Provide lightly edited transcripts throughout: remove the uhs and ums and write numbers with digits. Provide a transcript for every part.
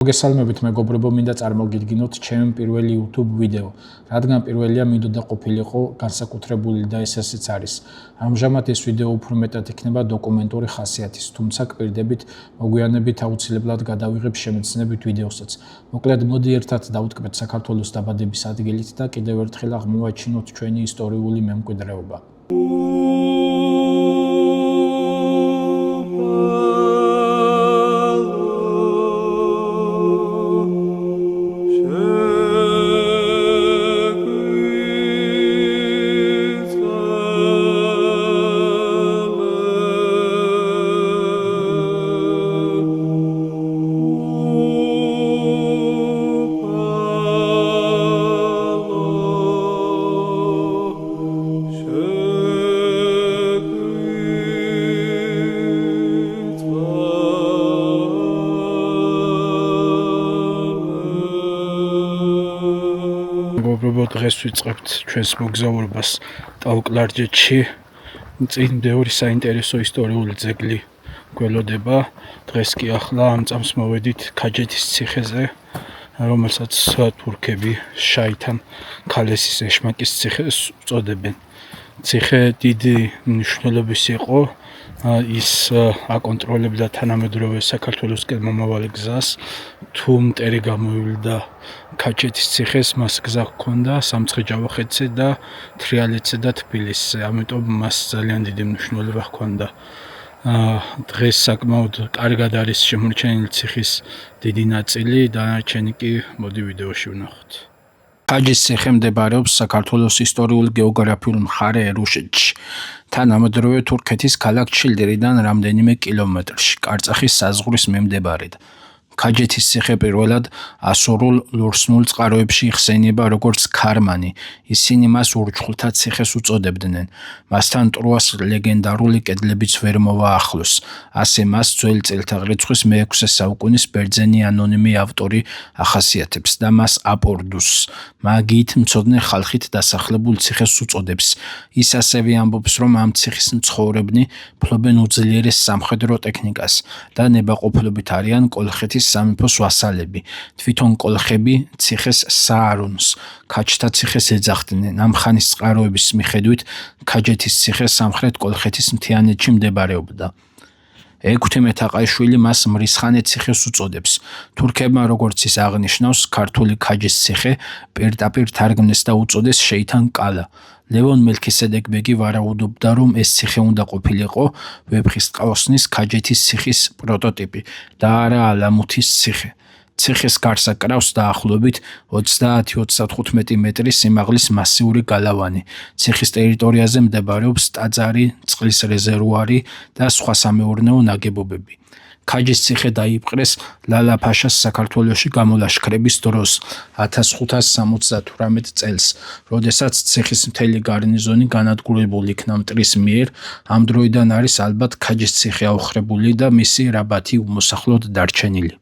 მოგესალმებით მეგობრებო, მინდა წარმოგიდგინოთ ჩემი პირველი YouTube ვიდეო. რადგან პირველია მინდოდა ყოფილიყო განსაკუთრებული და ესეც არის. ამჟამად ეს ვიდეო უფრო მეტად იქნება დოკუმენტური ხასიათის, თუმცა გვერდებით მოგვიანებით აუცილებლად გადავიღებ შემეცნებით ვიდეოსაც. მოკლედ მოდი ერთად დავტკბეთ საქართველოს დაბადების ადგილით და კიდევ ერთხელ აღმოვაჩინოთ ჩვენი ისტორიული მემკვიდრეობა. დღეს ვიწყებთ ჩვენს მოგზაურობას ტაო-კლარჯეთში. წინ მეორე საინტერესო ისტორიული ძეგლი გველოდება. დღეს კი ახლა ამ წამს მოვედით ქაჯეთის ციხეზე, რომელსაც თურქები შაითან ქალესის ეშმაკის ციხეს უწოდებენ. ციხე დიდი მნიშვნელობის იყო. ის აკონტროლებდა თანამედროვე საქართველოსკენ მომავალი გზას. თუ მტერი გამოივლდა ქაჯეთის ციხეს, მას გზა ჰქონდა სამცხე-ჯავახეთზე და თრიალეთზე და თბილისზე. ამიტომ მას ძალიან დიდი მნიშვნელობა ჰქონდა. დღეს საკმაოდ კარგად არის შემორჩენილი ციხის დიდი ნაწილი, დანარჩენი კი მოდი ვიდეოში ვნახოთ. ქაჯის ციხე მდებარეობს საქართველოს ისტორიულ-გეოგრაფიულ მხარე ერუშეთში, თანამედროვე თურქეთის ქალაქ ჩილდირიდან რამდენიმე კილომეტრში, კარწახის საზღვრის მიმდებარედ. ქაჯეთის ციხე პირველად ასურულ ლურსმულ წყაროებში იხსენიება როგორც ქარმანი. ისინი მას ურჩხულთა ციხეს უწოდებდნენ. მასთან ტროას ლეგენდარული კედლებიც ვერ მოვა ახლოს. ასე მას ძველი წელთაღრიცხვის მე-6 საუკუნის ბერძენი ანონიმი ავტორი ახასიათებს და მას აპორდუსს, მაგიით მცოდნე ხალხით დასახლებულ ციხეს უწოდებს. ის ასევე ამბობს, რომ ამ ციხის მცხოვრებნი ფლობენ უძლიერეს სამხედრო ტექნიკას და ნებაყოფლობით არიან კოლხეთის სამეფოს ვასალები. თვითონ კოლხები ციხეს საარონს, ქაჯთა ციხეს ეძახდნენ. ამ ხანის წყაროების მიხედვით ქაჯეთის ციხე სამხრეთ კოლხეთის მთიანეთში მდებარეობდა. ექვთიმე თაყაიშვილი მას მრისხანე ციხეს უწოდებს. თურქებმა, როგორც ის აღნიშნავს, ქართული ქაჯის ციხე პირდაპირ თარგმნეს და უწოდეს შეითან კალა. ლევონ მელქისედეკ-ბეგი ვარაუდობდა, რომ ეს ციხე უნდა ყოფილიყო ვეფხისტყაოსნის ქაჯეთის ციხის პროტოტიპი და არა ალამუთის ციხე. ციხის გარს აკრავს დაახლოებით 30-35 მეტრის სიმაღლის მასიური გალავანი. ციხის ტერიტორიაზე მდებარეობს ტაძარი, წყლის რეზერვუარი და სხვა სამეურნეო ნაგებობები. ქაჯის ციხე დაიპყრეს ლალა-ფაშას საქართველოში გამოლაშქრების დროს 1578 წელს, როდესაც ციხის მთელი გარნიზონი განადგურებული იქნა მტრის მიერ. ამ დროიდან არის ალბათ ქაჯის ციხე აოხრებული და მისი რაბათი უმოსახლოდ დარჩენილი.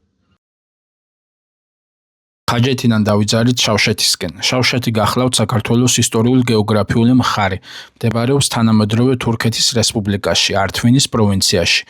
ქაჯეთიდან დავიძარით შავშეთისკენ. შავშეთი გახლავთ საქართველოს ისტორიულ-გეოგრაფიული მხარე. მდებარეობს თანამედროვე თურქეთის რესპუბლიკაში, ართვინის პროვინციაში.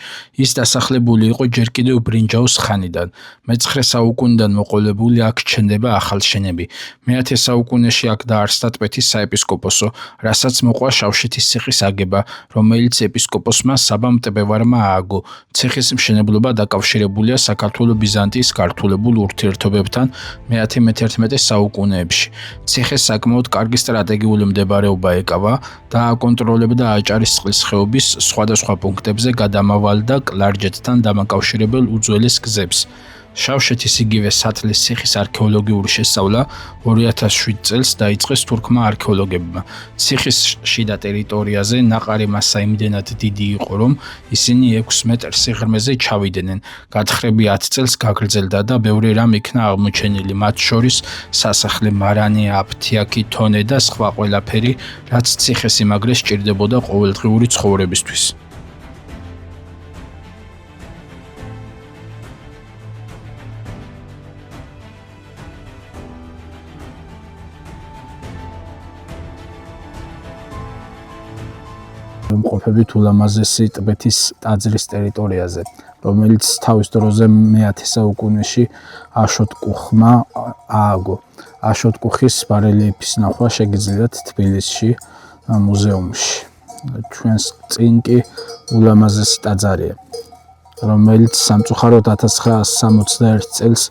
ის დასახლებული იყო ჯერ კიდევ ბრინჯაოს ხანიდან. მე-9 საუკუნიდან მოყოლებული აქ ჩნდება ახალშენები. მე-10 საუკუნეში აქ დაარსდა ტბეთის საეპისკოპოსო, რასაც მოყვა შავშეთის ციხის აგება, რომელიც ეპისკოპოსმა საბა მტბევარმა ააგო. ციხის მშენებლობა დაკავშირებულია საქართველო-ბიზანტიის გართულებულ ურთიერთობებთან მე-11 საუკუნეებში. ციხე საკმაოდ კარგი სტრატეგიული მდებარეობა ეკავა და აკონტროლებდა აჭარის წყლის ხეობის სხვადასხვა პუნქტებზე გადამავალ და კლარჯეთთან დამაკავშირებელ უძველეს გზებს. შავშეთის იგივე სათლის ციხის არქეოლოგიური შესწავლა 2007 წელს დაიწყეს თურქმა არქეოლოგებმა. ციხის შიდა ტერიტორიაზე ნაყარი მასა იმდენად დიდი იყო, რომ ისინი 6 მეტრ სიღრმეზე ჩავიდნენ. გათხრები 10 წელს გაგრძელდა და ბევრი რამ იქნა აღმოჩენილი, მათ შორის სასახლე, მარანი, აფთიაქი, თონე და სხვა ყველაფერი, რაც ციხესიმაგრეს სჭირდებოდა ყოველდღიური ცხოვრებისთვის. იმყოფებით ულამაზესი ტბეთის ტაძრის ტერიტორიაზე, რომელიც თავის დროზე მე-10 საუკუნეში აშოტკუხმა ააგო. აშოტკუხის ბარელიეფის ნახვა შეგიძლიათ თბილისში მუზეუმში. ჩვენს წინ კი ულამაზესი ტაძარია, რომელიც სამწუხაროდ 1961 წელს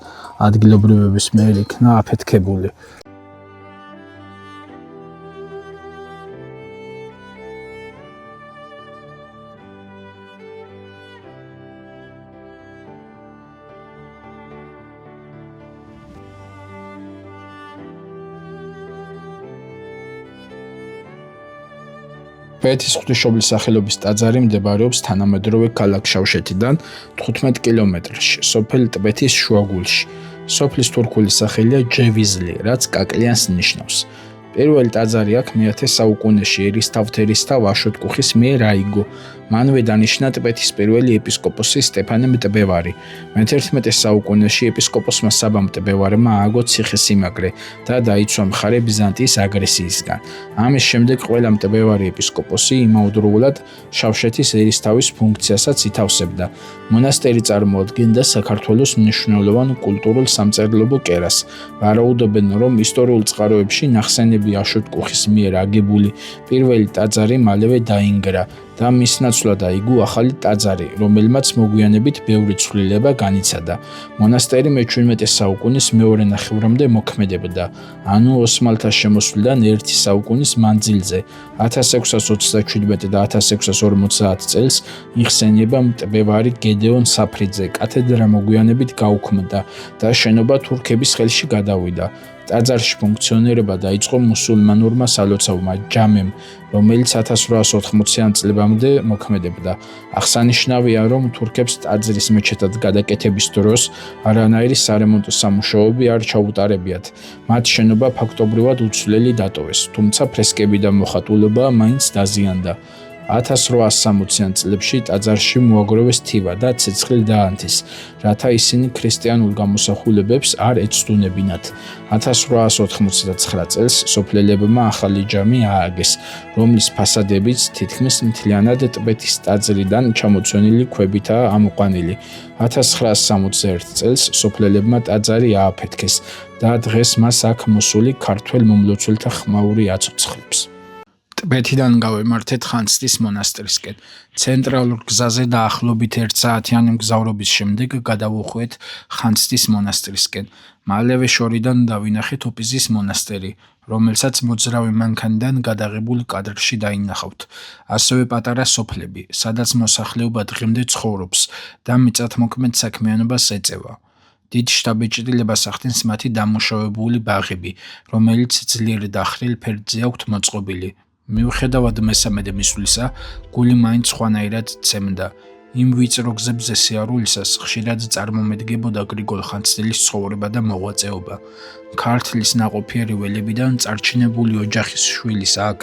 ადგილობრივების მიერ იქნა აფეთქებული. ტბეთის ღვთისმშობლის სახელობის ტაძარი მდებარეობს თანამედროვე ქალაქ შავშეთიდან 15 კილომეტრში, სოფელ ტბეთის შუაგულში. სოფლის თურქული სახელია ჯევიზლი, რაც კაკლიანს ნიშნავს. პირველი ტაძარი აქ მე-10 საუკუნეში ერისთავთერისთავ აშოტკუხის მიერ აიგო. მანვე დანიშნა ტბეთის პირველი ეპისკოპოსი სტეფანე მტბევარი. მე-11 საუკუნეში ეპისკოპოსმა საბა მტბევარმა ააგო ციხესიმაგრე და დაიცვა მხარე ბიზანტიის აგრესიისგან. ამის შემდეგ ყველა მტბევარი ეპისკოპოსი იმავდროულად შავშეთის ერისთავის ფუნქციასაც ითავსებდა. მონასტერი წარმოადგენდა საქართველოს მნიშვნელოვან კულტურულ სამწერლობო კერას. ვარაუდობენ, რომ ისტორიულ წყაროებში ნახსენები აშოტკუხის მიერ აგებული პირველი ტაძარი მალევე დაინგრა და მის ნაცვლად აიგო ახალი ტაძარი, რომელმაც მოგვიანებით ბევრი ცვლილება განიცადა. მონასტერი მე-17 საუკუნის მეორე ნახევრამდე მოქმედებდა, ანუ ოსმალთა შემოსვლიდან 1 საუკუნის მანძილზე. 1627 და 1650 წელს იხსენიება მტბევარი გედეონ საფრიძე, კათედრა მოგვიანებით გაუქმდა და შენობა თურქების ხელში გადავიდა. ტაძარში ფუნქციონირება დაიწყო მუსულმანურმა სალოცავმა ჯამემ, რომელიც 1880-იან წლებამდე მოქმედებდა. აღსანიშნავია, რომ თურქებს ტაძრის მეჩეთად გადაკეთების დროს არანაირი სარემონტო სამუშაოები არ ჩაუტარებიათ. მათ შენობა ფაქტობრივად უცვლელი დატოვეს, თუმცა ფრესკები და მოხატულობა მაინც დაზიანდა. 1860-იან წლებში ტაძარში მოაგროვეს თივა და ცეცხლი დაანთის, რათა ისინი ქრისტიანულ გამოსახულებებს არ ეცდუნებინათ. 1899 წელს სოფლელებმა ახალი ჯამი ააგეს, რომლის ფასადებიც თითქმის მთლიანად ტბეთის ტაძრიდან ჩამოცვენილი ქვებითაა ამოყვანილი. 1961 წელს სოფლელებმა ტაძარი ააფეთქეს და დღეს მას აქ მოსული ქართველ მომლოცველთა ხმაური აცოცხლებს. ტბეთიდან გავემართეთ ხანძთის მონასტრისკენ. ცენტრალურ გზაზე დაახლოებით 1 საათიანი მგზავრობის შემდეგ გადავუხვეთ ხანძთის მონასტრისკენ. მალევე შორიდან დავინახეთ ოპიზის მონასტერი, რომელსაც მოძრავი მანქანიდან გადაღებულ კადრში დაინახავთ. ასევე პატარა სოფლები, სადაც მოსახლეობა დღემდე ცხოვრობს და მიწათმოქმედ საქმიანობას ეწევა. დიდ შთაბეჭდილებას ახდენს მათი დამუშავებული ბაღები, რომელიც ძლიერ დახრილ ფერდზე აქვთ მოწყობილი. მიუხედავად მესამედე მისვლისა, გული მაინც სხვანაირად ცემდა. იმ ვიწრო გზებზე სიარულისას ხშირად წარმომედგებოდა გრიგოლ ხანძთელის ცხოვრება და მოღვაწეობა. ქართლის ნაყოფიერი ველებიდან წარჩინებული ოჯახის შვილის აქ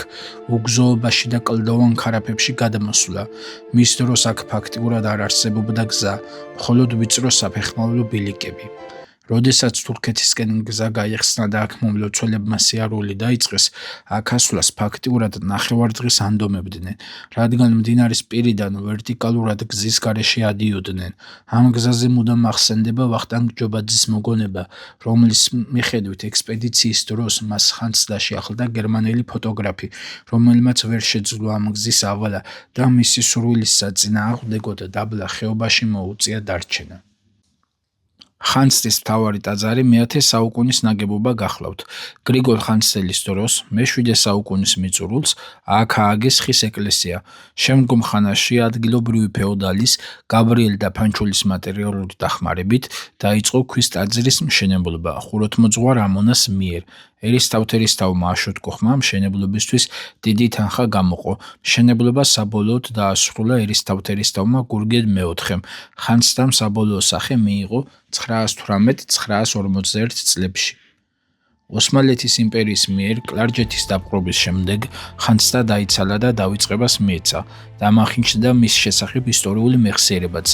უგზოობაში და კლდოვან ქარაფებში გადამოსვლა. მის დროს აქ ფაქტიურად არ არსებობდა გზა, მხოლოდ ვიწრო საფეხმავლო ბილიკები. როდესაც თურქეთისკენ გზა გაიხსნა და აქ მომლოცველებმა სიარული დაიწყეს, აქ ასვლას ფაქტიურად ნახევარდღის ანდომებდნენ, რადგან მდინარის პირიდან ვერტიკალურად გზის გარეშე ადიოდნენ. ამ გზაზე მუდამ ახსენდება ვახტანგ ჯობაძის მოგონება, რომლის მიხედვით ექსპედიციის დროს მას ხანძთაში ახლდა გერმანელი ფოტოგრაფი, რომელმაც ვერ შეძლო ამ გზის ავალა და მისი სურვილის საწინააღმდეგოდ დაბლა ხეობაში მოუწია დარჩენა. ხანძთის მთავარი ტაძარი მე-10 საუკუნის ნაგებობა გახლავთ. გრიგოლ ხანძთელის დროს მე-7 საუკუნის მიწურულს აქ ააგეს ხის ეკლესია. შემდგომ ხანაში ადგილობრივი ფეოდალის გაბრიელ დაფანჩულის მატერიალური დახმარებით დაიწყო ქვის ტაძრის მშენებლობა ხუროთმოძღვარ ამონას მიერ. ერისთავთერისთავმა აშოტკუხმა მშენებლობისთვის დიდი თანხა გამოყო. მშენებლობა საბოლოოდ დაასრულა ერისთავთერისთავმა გურგენ მე-4-მ. ხანძთამ საბოლოო სახე მიიღო 918-951 წლებში. ოსმალეთის იმპერიის მიერ კლარჯეთის დაპყრობის შემდეგ ხანძთა დაიცალა და დავიწყებას მიეცა. დამახინჯდა მის შესახებ ისტორიული მეხსიერებაც.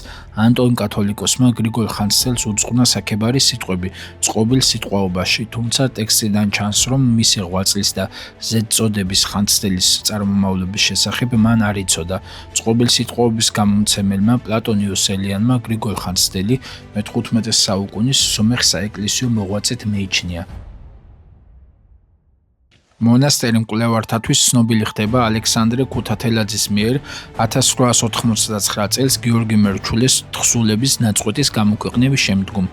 ანტონ კათოლიკოსმა გრიგოლ ხანძთელს უძღვნა საქებარი სიტყვები წყობილ სიტყვაობაში, თუმცა ტექსტიდან ჩანს, რომ მისი ღვაწლის და ზედწოდების ხანძთელის წარმომავლობის შესახებ მან არ იცოდა. წყობილ სიტყვაობის გამომცემელმა პლატონ იოსელიანმა გრიგოლ ხანძთელი მე-15 საუკუნის სომეხ საეკლესიო მოღვაწედ მიიჩნია. მონასტერი მკვლევართათვის ცნობილი ხდება ალექსანდრე ქუთათელაძის მიერ 1899 წელს გიორგი მერჩულეს თხზულების ნაწყვეტის გამოქვეყნების შემდგომ.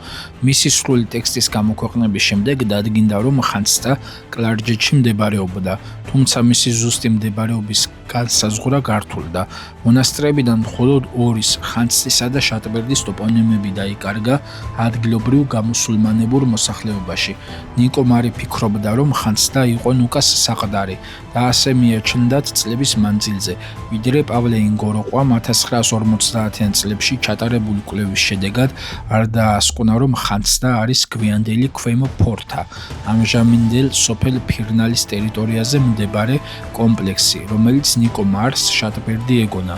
მისი სრული ტექსტის გამოქვეყნების შემდეგ დადგინდა, რომ ხანძთა კლარჯეთში მდებარეობდა, თუმცა მისი ზუსტი მდებარეობის განსაზღვრა გართულდა. მონასტრებიდან მხოლოდ ორის, ხანძთისა და შატბერდის ტოპონიმები დაიკარგა ადგილობრივ გამუსულმანებურ მოსახლეობაში. ნიკო მარი ფიქრობდა, რომ ხანძთა იყო ნუკას საყდარი და ასე მიაჩნდათ წლების მანძილზე, ვიდრე პავლე ინგოროყვამ 1950-იან წლებში ჩატარებული კვლევის შედეგად არ დაასკვნა, რომ ხანძთა არის გვიანდელი ქვემო ფორთა, ამჟამინდელ სოფელ ფირნალის ტერიტორიაზე მდებარე კომპლექსი, რომელიც ნიკო მარს შატბერდი ეგონა.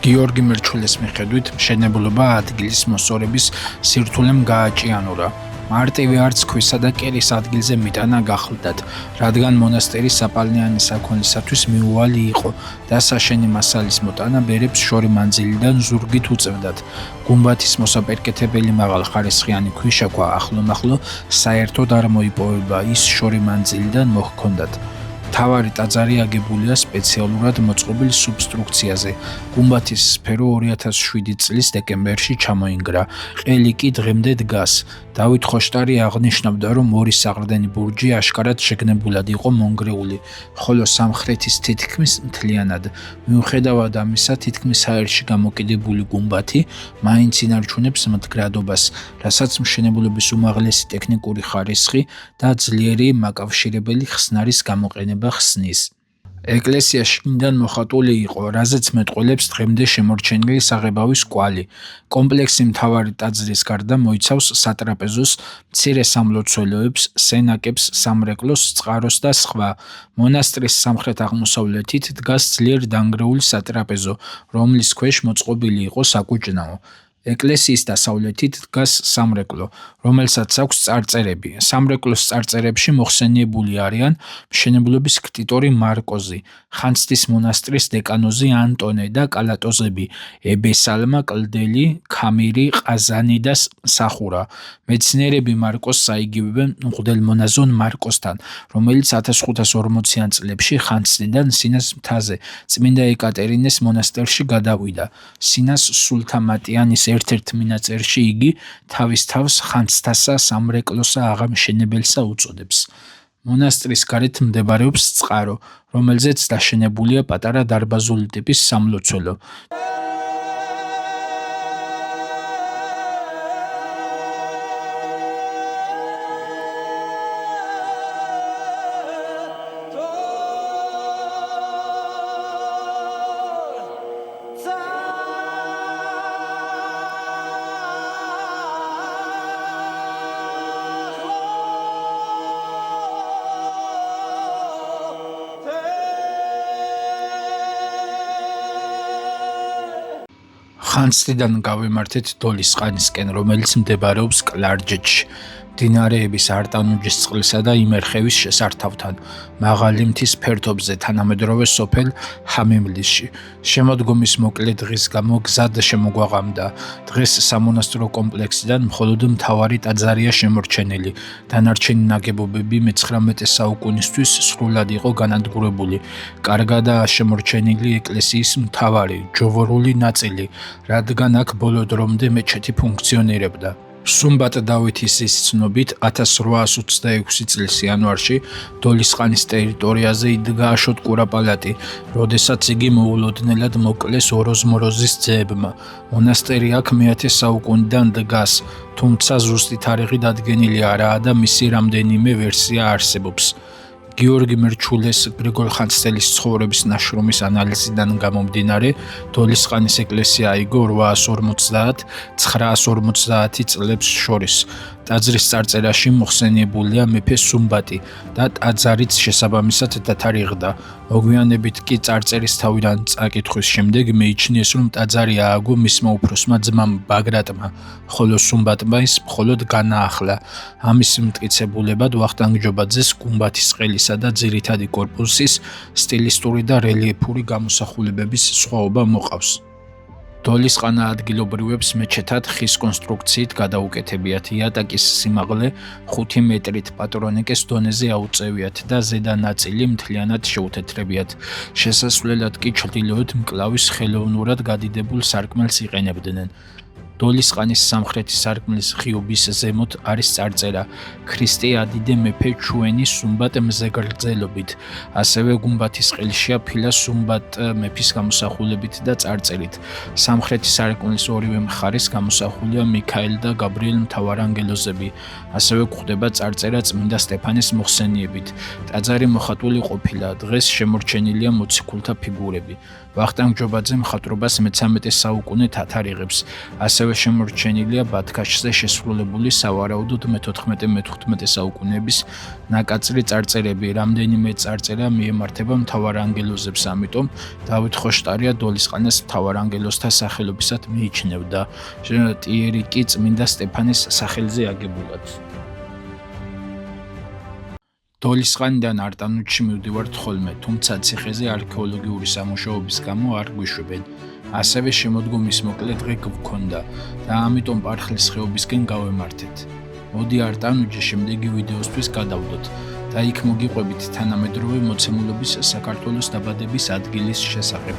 გიორგი მერჩულეს მიხედვით მშენებლობა ადგილის მოსწორების სირთულემ გააჭიანურა. მარტივი არც ქვისა და კერის ადგილზე მიტანა გახლდათ, რადგან მონასტერი საპალნიანი საქონლისათვის მიუვალი იყო და საშენი მასალის მოტანა ბერებს შორი მანძილიდან ზურგით უწევდათ. გუმბათის მოსაპერკეთებელი მაღალხარისხიანი ქვიშაქვა ახლომახლო საერთოდ არ მოიპოვება, ის შორი მანძილიდან მოჰქონდათ. მთავარი ტაძარი აგებულია სპეციალურად მოწყობილ სუბსტრუქციაზე. გუმბათის სფერო 2007 წლის დეკემბერში ჩამოინგრა, ყელი კი დღემდე დგას. დავით ხოშტარი აღნიშნავდა, რომ ორი საყრდენი ბურჯი აშკარად შეგნებულად იყო მონგრეული, ხოლო სამხრეთის თითქმის მთლიანად. მიუხედავად ამისა, თითქმის აირში გამოკიდებული გუმბათი მაინც ინარჩუნებს მდგრადობას, რასაც მშენებლობის უმაღლესი ტექნიკური ხარისხი და ძლიერი მაკავშირებელი ხსნარის გამოყენება ხსნის. ეკლესია შიგნიდან მოხატული იყო, რაზეც მეტყველებს დღემდე შემორჩენილი საღებავის კვალი. კომპლექსი მთავარი ტაძრის გარდა მოიცავს სატრაპეზოს, მცირე სამლოცველოებს, სენაკებს, სამრეკლოს, წყაროს და სხვა. მონასტრის სამხრეთ-აღმოსავლეთით დგას ძლიერ დანგრეული სატრაპეზო, რომლის ქვეშ მოწყობილი იყო საკუჭნაო. ეკლესიის დასავლეთით დგას სამრეკლო, რომელსაც აქვს წარწერები. სამრეკლოს წარწერებში მოხსენიებული არიან მშენებლობის ქტიტორი მარკოზი, ხანძთის მონასტრის დეკანოზი ანტონე და კალატოზები ებესალმა, კლდელი, ქამირი, ყაზანი და სახურა. მეცნიერები მარკოზს აიგივებენ მღვდელმონაზონ მარკოსთან, რომელიც 1540-იან წლებში ხანძთიდან სინას მთაზე წმინდა ეკატერინეს მონასტერში გადავიდა. სინას სულთამატიანის ერთ-ერთ მინაწერში იგი თავის თავს ხანძთასა სამრეკლოსა აღამშენებელსა უწოდებს. მონასტრის გარეთ მდებარეობს წყარო, რომელზეც დაშენებულია პატარა დარბაზული ტიპის სამლოცველო. ხანძთიდან გავემართეთ დოლისყანისკენ, რომელიც მდებარეობს კლარჯეთში, მდინარეების არტანუჯისწყლისა და იმერხევის შესართავთან, მაღალი მთის ფერდობზე, თანამედროვე სოფელ ჰამემლისში. შემოდგომის მოკლე დღის გამო გზად შემოგვაღამდა. დღეს სამონასტრო კომპლექსიდან მხოლოდ მთავარი ტაძარია შემორჩენილი. დანარჩენი ნაგებობები მე-19 საუკუნისთვის სრულად იყო განადგურებული. კარგადაა შემორჩენილი ეკლესიის მთავარი, ჯოვორული ნაწილი, რადგან აქ ბოლო დრომდე მეჩეთი ფუნქციონირებდა. სუმბატ დავითის ცნობით 1826 წლის იანვარში დოლისყანის ტერიტორიაზე იდგა აშოტ კურაპალატი, როდესაც იგი მოულოდნელად მოკლეს ოროზ-მოროზის ძეებმა. მონასტერი აქ მე-10 საუკუნიდან დგას, თუმცა ზუსტი თარიღი დადგენილი არაა და მისი რამდენიმე ვერსია არსებობს. გიორგი მერჩულეს გრიგოლ ხანძთელის ცხოვრების ნაშრომის ანალიზიდან გამომდინარე, დოლისყანის ეკლესია აიგო 850-950 წლებს შორის. ტაძრის წარწერაში მოხსენიებულია მეფე სუმბატი და ტაძარიც შესაბამისად დათარიღდა. მოგვიანებით კი წარწერის თავიდან წაკითხვის შემდეგ მიიჩნიეს, რომ ტაძარი ააგო მისმა უფროსმა ძმამ ბაგრატმა, ხოლო სუმბატმა ის მხოლოდ განაახლა. ამის მტკიცებულებად ვახტანგ ჯობაძეს გუმბათის ყელისა და ძირითადი კორპუსის სტილისტური და რელიეფური გამოსახულებების სხვაობა მოყავს. დოლისყანა ადგილობრივებს მეჩეთად ხის კონსტრუქციით გადაუკეთებიათ. იატაკის სიმაღლე 5 მეტრით პატრონიკეს დონეზე აუწევიათ და ზედა ნაწილი მთლიანად შეუთეთრებიათ. შესასვლელად კი ჩრდილოეთ მკლავის ხელოვნურად გადიდებულ სარკმელს იყენებდნენ. დოლისყანის სამხრეთი სარკმლის ღიობის ზემოთ არის წარწერა ქრისტე ადიდე მეფე ჩუენი სუმბატ მზეგრძელობით. ასევე გუმბათის ყელშია ფილა სუმბატ მეფის გამოსახულებით და წარწერით. სამხრეთი სარკმლის ორივე მხარეს გამოსახულია მიქაელ და გაბრიელ მთავარანგელოზები. ასევე გვხვდება წარწერა წმინდა სტეფანეს მოხსენიებით. ტაძარი მოხატული ყოფილა, დღეს შემორჩენილია მოციქულთა ფიგურები. ვახტანგ ჯობაძე მხატვრობას მე-13 საუკუნით ათარიღებს. ასევე შემორჩენილია ბათქაშზე შესრულებული სავარაუდოდ მე-14-მე-15 საუკუნეების ნაკაწრი წარწერები. რამდენიმე წარწერა მიემართება მთავარანგელოზებს, ამიტომ დავით ხოშტარია დოლისყანას მთავარანგელოზთა სახელობისად მიიჩნევდა. ტიერი კი წმინდა სტეფანეს სახელზე აგებულად. დოლისყანიდან არტანუთში მივდივართ ხოლმე, თუმცა ციხეზე არქეოლოგიური სამუშაოების გამო არ გვიშვებენ. ასევე შემოდგომის მოკლე დღე გვქონდა და ამიტომ პარხლის ხეობისკენ გავემართეთ. მოდი არტანუთში შემდეგი ვიდეოსთვის გადავდოთ და იქ მოგიყვებით თანამედროვე მოცემულობის საქართველოს დაბადების ადგილის შესახებ.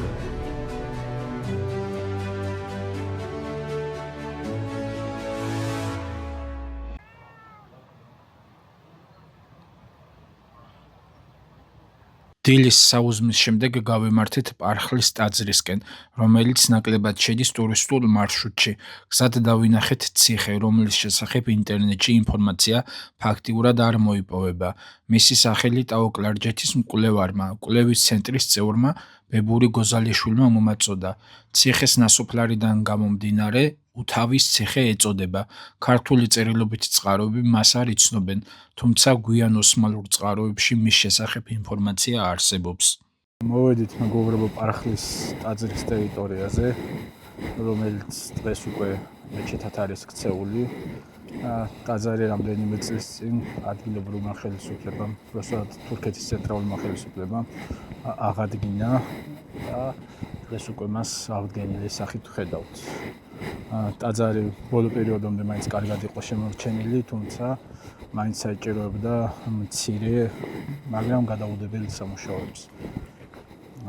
დილის საუზმის შემდეგ გავემართეთ პარხლის ტაძრისკენ, რომელიც ნაკლებად შედის ტურისტულ მარშრუტში. გზად დავინახეთ ციხე, რომლის შესახებ ინტერნეტში ინფორმაცია ფაქტიურად არ მოიპოვება. მისი სახელი ტაო-კლარჯეთის მკვლევარმა, კვლევის ცენტრის წევრმა ბებური გოზალიშვილმა მომაწოდა. ციხეს ნასოფლარიდან გამომდინარე უთავის ციხე ეწოდება. ქართული წერილობითი წყაროები მას არ იცნობენ, თუმცა გვიან ოსმალურ წყაროებში მის შესახებ ინფორმაცია არსებობს. მოვედით მეგობრებო პარხლის ტაძრის ტერიტორიაზე, რომელიც დღეს უკვე მეჩეთად არის ქცეული. ტაძარი რამდენიმე წლის წინ ადგილობრივმა ხელისუფლებამ, უბრალოდ თურქეთის ცენტრალურმა ხელისუფლებამ აღადგინა და დღეს უკვე მას აღდგენილი სახით ვხედავთ. ტაძარი ბოლო პერიოდამდე მაინც კარგად იყო შემორჩენილი, თუმცა მაინც საჭიროებდა მცირე, მაგრამ გადაუდებელი სამუშაოებს.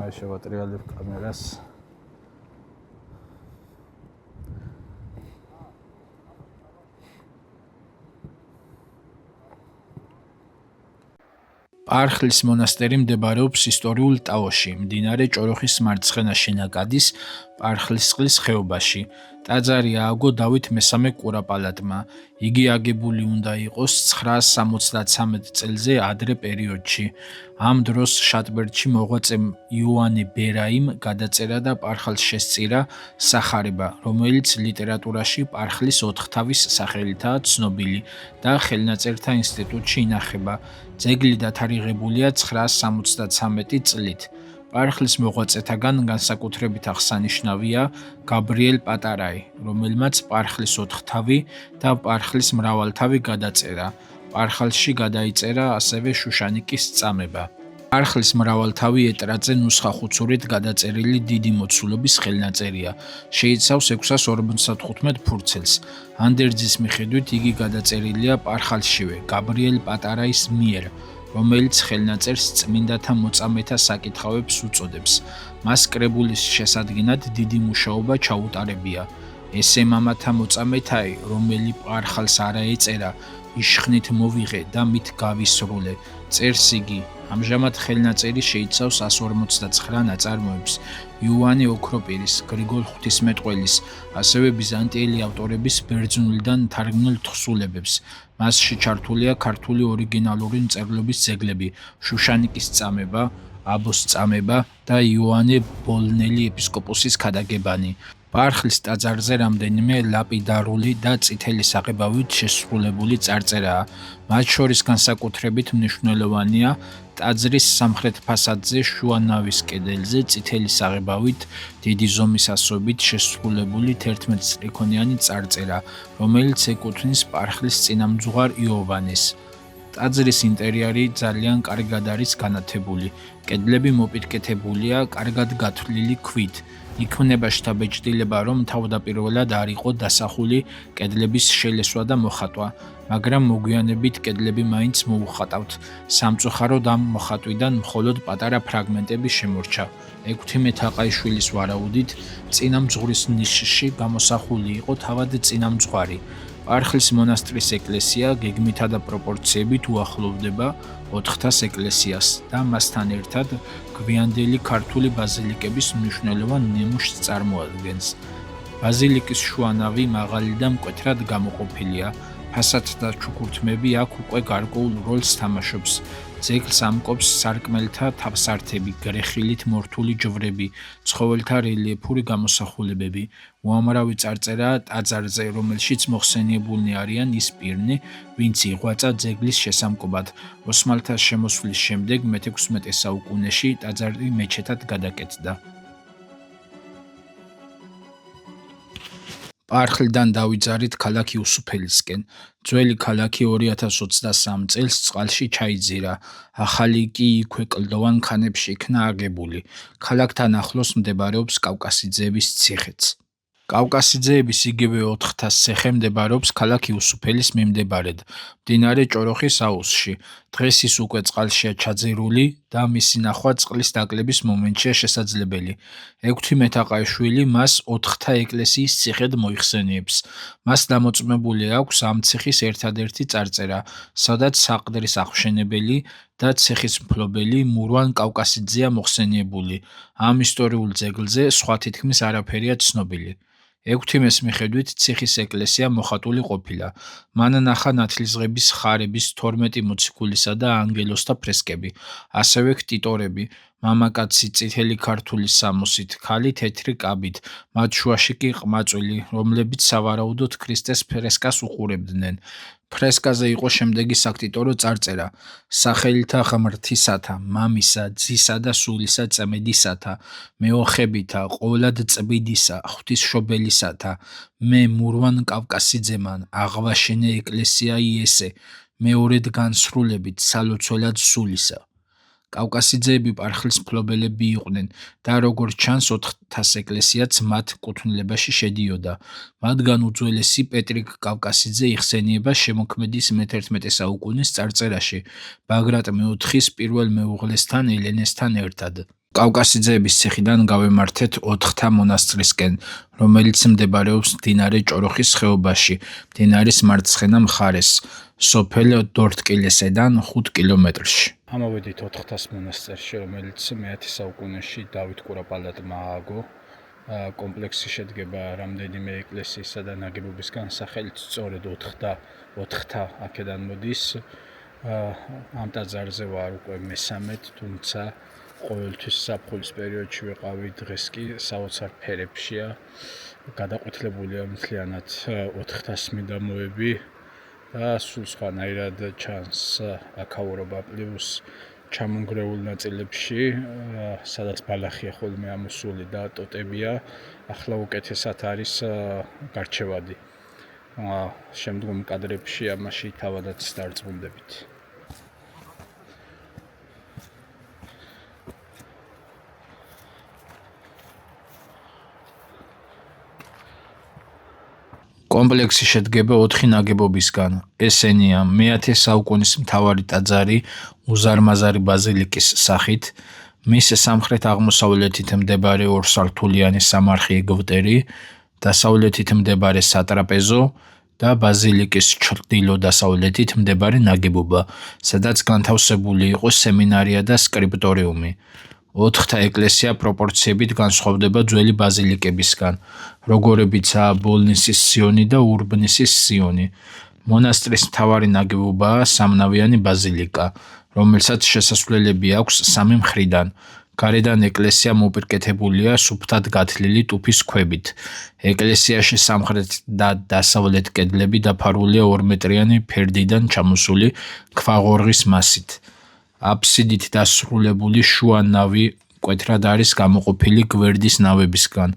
აი შევატრიალებ კამერას. პარხლის მონასტერი მდებარეობს ისტორიულ ტაოში, მდინარე ჭოროხის მარცხენა შენაკადის პარხლისწყლის ხეობაში. ტაძარი ააგო დავით მესამე კურაპალატმა. იგი აგებული უნდა იყოს 973 წელზე ადრე პერიოდში. ამ დროს შატბერდში მოღვაწე იოანე ბერაიმ გადაწერა და პარხალს შესწირა სახარება, რომელიც ლიტერატურაში პარხლის ოთხთავის სახელითაა ცნობილი და ხელნაწერთა ინსტიტუტში ინახება. ძეგლი დათარიღებულია 973 წლით. პარხლის მოღვაწეთაგან განსაკუთრებით აღსანიშნავია გაბრიელ პატარაი, რომელმაც პარხლის ოთხთავი და პარხლის მრავალთავი გადაწერა. პარხალში გადაიწერა ასევე შუშანიკის წამება. პარხლის მრავალთავი ეტრატზე ნუსხახუცურით გადაწერილი დიდი მოცულობის ხელნაწერია. შეიცავს 655 ფურცელს. ანდერძის მიხედვით იგი გადაწერილია პარხალშივე, გაბრიელ პატარაის მიერ, რომელიც ხელნაწერს წმინდათა მოწამეთა საკითხავებს უწოდებს. მას კრებულის შესადგინად დიდი მუშაობა ჩაუტარებია. ესე მამათა მოწამეთაი, რომელი პარხალს არა ეწერა, იშხნით მოვიღე და მით გავისრულე. წერს იგი. ამჟამად ხელნაწერი შეიცავს 159 ნაწარმოებს. იოანე ოქროპირის, გრიგოლ ღვთისმეტყველის, ასევე ბიზანტიელი ავტორების ბერძნულიდან თარგმნილ თხზულებებს. მასში ჩართულია ქართული ორიგინალური მწერლობის ძეგლები, შუშანიკის წამება, აბოს წამება და იოანე ბოლნელი ეპისკოპოსის ქადაგებანი. პარხლის ტაძარზე რამდენიმე ლაპიდარული და წითელი საღებავით შესრულებული წარწერაა. მათ შორის განსაკუთრებით მნიშვნელოვანია ტაძრის სამხრეთ ფასადზე შუა ნავის კედელზე წითელი საღებავით დიდი ზომის ასოებით შესრულებული 11 წრიქონიანი წარწერა, რომელიც ეკუთვნის პარხლის წინამძღვარ იოვანეს. ტაძრის ინტერიერი ძალიან კარგად არის განათებული. კედლები მოპირკეთებულია კარგად გათვლილი ქვით. იქმნება შთაბეჭდილება, რომ თავდაპირველად არ იყო დასახული კედლების შელესვა და მოხატვა, მაგრამ მოგვიანებით კედლები მაინც მოუხატავთ. სამწუხაროდ ამ მოხატვიდან მხოლოდ პატარა ფრაგმენტები შემორჩა. ექვთიმე თაყაიშვილის ვარაუდით, წინამძღვრის ნიშში გამოსახული იყო თავად წინამძღვარი. პარხლის მონასტრის ეკლესია გეგმითა და პროპორციებით უახლოვდება ოთხთას ეკლესიას და მასთან ერთად გვიანდელი ქართული ბაზილიკების მნიშვნელოვან ნიმუშს წარმოადგენს. ბაზილიკის შუანავი მაღალი და მკვეთრად გამოყოფილია. ფასადთა ჩუქურთმები აქ უკვე გარკვეულ როლს თამაშობს. ძეგლს ამკობს სარკმელთა თავსართები, გრეხილით მორთული ჯვრები, ცხოველთა რელიეფური გამოსახულებები. უამრავი წარწერაა ტაძარზე, რომელშიც მოხსენიებულნი არიან ის პირნი, ვინც იღვაწა ძეგლის შესამკობად. ოსმალთა შემოსვლის შემდეგ მე-16 საუკუნეში ტაძარი მეჩეთად გადაკეთდა. პარხლიდან დავიძარით ქალაქი უსუფელისკენ. ძველი ქალაქი 2023 წელს წყალში ჩაიძირა. ახალი კი იქვე კლდოვან ქანებში იქნა აგებული. ქალაქთან ახლოს მდებარეობს კავკასიძეების ციხეც. კავკასიძეების იგივე ოთხთას ციხე მდებარეობს ქალაქი უსუფელის მიმდებარედ, მდინარე ჭოროხის აუზში. დღეს ის უკვე წყალშია ჩაძირული და მისი ნახვა წყლის დაკლების მომენტშია შესაძლებელი. ექვთიმე თაყაიშვილი მას ოთხთა ეკლესიის ციხედ მოიხსენიებს. მას დამოწმებული აქვს ამ ციხის ერთადერთი წარწერა, სადაც საყდრის აღმშენებელი და ციხის მფლობელი მურვან კავკასიძეა მოხსენიებული. ამ ისტორიულ ძეგლზე სხვა თითქმის არაფერია ცნობილი. ექვთიმეს მიხედვით ციხის ეკლესია მოხატული ყოფილა. მან ნახა ნათლისღების ხარების 12 მოციქულისა და ანგელოზთა ფრესკები, ასევე ქტიტორები, მამაკაცი წითელი ქართული სამოსით, ქალი თეთრი კაბით, მათ შუაში კი ყმაწვილი, რომლებიც სავარაუდოდ ქრისტეს ფრესკას უყურებდნენ. ფრესკაზე იყო შემდეგი საქტიტორო წარწერა: სახელითა ღმრთისათა, მამისა, ძისა და სულისა წმედისათა, მეოხებითა, ყოვლად წვიდისა, ღვთისმშობელისათა, მე მურვან კავკასიძემან, აღვაშენე ეკლესია იესე, მეორედ განსრულებით სალოცველად სულისა. კავკასიძეები პარხლის მფლობელები იყვნენ და როგორც ჩანს ოთხთას ეკლესიაც მათ კუთვნილებაში შედიოდა. მათგან უძველესი პეტრიკ კავკასიძე იხსენიება შემოქმედის მე-11 საუკუნის წარწერაში, ბაგრატ მეოთხის პირველ მეუღლესთან ელენესთან ერთად. კავკასიძეების ციხიდან გავემართეთ ოთხთა მონასტრისკენ, რომელიც მდებარეობს მდინარე ჭოროხის ხეობაში, მდინარის მარცხენა მხარეს, სოფელ დორტკილესედან 5 კილომეტრში. ამოვედით ოთხთას მონასტერში, რომელიც მე-10 საუკუნეში დავით კურაპალატმა ააგო. კომპლექსი შედგება რამდენიმე ეკლესიისა და ნაგებობისგან, სახელით სწორედ ოთხთა აქედან მოდის. ამ ტაძარზე ვარ უკვე მესამედ, თუმცა ყოველთვის ზაფხულის პერიოდში ვიყავი, დღეს კი საოცარ ფერებშია. გადაყვითლებულია მთლიანად ოთხთას მიდამოები და სულ სხვანაირად ჩანს აქაურობა, პლუს ჩამონგრეულ ნაწილებში, სადაც ბალახია ხოლმე ამოსული და ტოტებია, ახლა უკეთესად არის გარჩევადი. შემდგომ კადრებში ამაში თავადაც დარწმუნდებით. კომპლექსი შედგება 4 ნაგებობისგან. ესენია: მე-10 საუკუნის მთავარი ტაძარი უზარმაზარი ბაზილიკის სახით, მის სამხრეთ-აღმოსავლეთით მდებარე ორსართულიანი სამარხი ეგვტერი, დასავლეთით მდებარე სატრაპეზო და ბაზილიკის ჩრდილო-დასავლეთით მდებარე ნაგებობა, სადაც განთავსებული იყო სემინარია და სკრიპტორიუმი. ოთხთა ეკლესია პროპორციებით განსხვავდება ძველი ბაზილიკებისგან, როგორებიცაა ბოლნისის სიონი და ურბნისის სიონი. მონასტრის მთავარი ნაგებობაა სამნავიანი ბაზილიკა, რომელსაც შესასვლელები აქვს 3 მხრიდან. გარედან ეკლესია მოპირკეთებულია სუფთად გათლილი ტუფის ქვებით. ეკლესიაში სამხრეთ და დასავლეთ კედლები დაფარულია 2 მეტრიანი ფერდიდან ჩამოსული ქვაღორღის მასით. აფსიდით დასრულებული შუა ნავი მკვეთრად არის გამოყოფილი გვერდის ნავებისგან.